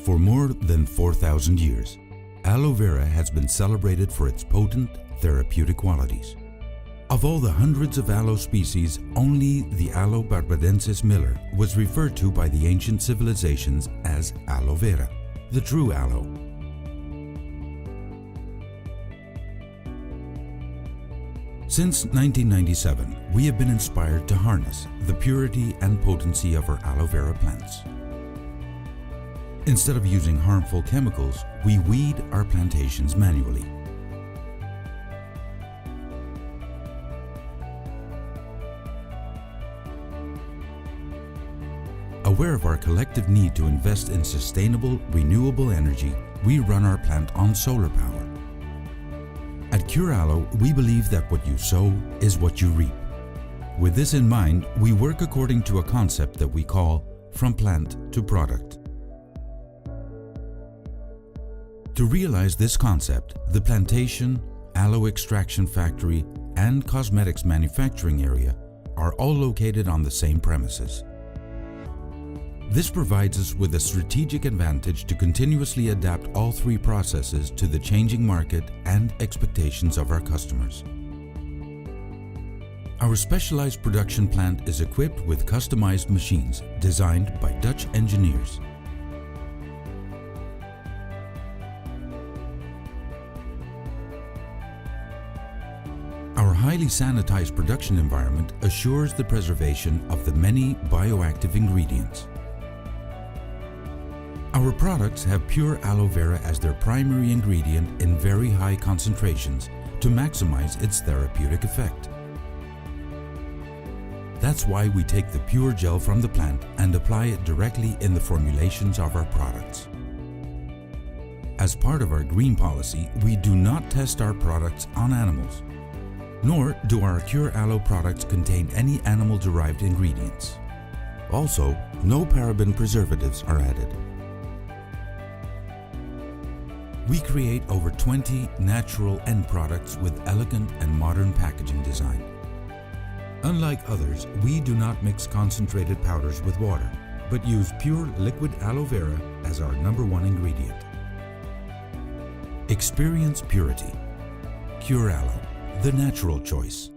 For more than 4,000 years, aloe vera has been celebrated for its potent therapeutic qualities. Of all the hundreds of aloe species, only the Aloe barbadensis Miller was referred to by the ancient civilizations as aloe vera, the true aloe. Since 1997, we have been inspired to harness the purity and potency of our aloe vera plants. Instead of using harmful chemicals, we weed our plantations manually. Aware of our collective need to invest in sustainable, renewable energy, we run our plant on solar power. At Curaloe, we believe that what you sow is what you reap. With this in mind, we work according to a concept that we call from plant to product. To realize this concept, the plantation, aloe extraction factory, and cosmetics manufacturing area are all located on the same premises. This provides us with a strategic advantage to continuously adapt all three processes to the changing market and expectations of our customers. Our specialized production plant is equipped with customized machines designed by Dutch engineers. Our highly sanitized production environment assures the preservation of the many bioactive ingredients. Our products have pure aloe vera as their primary ingredient in very high concentrations to maximize its therapeutic effect. That's why we take the pure gel from the plant and apply it directly in the formulations of our products. As part of our green policy, we do not test our products on animals, nor do our Curaloe products contain any animal-derived ingredients. Also, no paraben preservatives are added. We create over 20 natural end products with elegant and modern packaging design. Unlike others, we do not mix concentrated powders with water, but use pure liquid aloe vera as our #1 ingredient. Experience purity. Curaloe, the natural choice.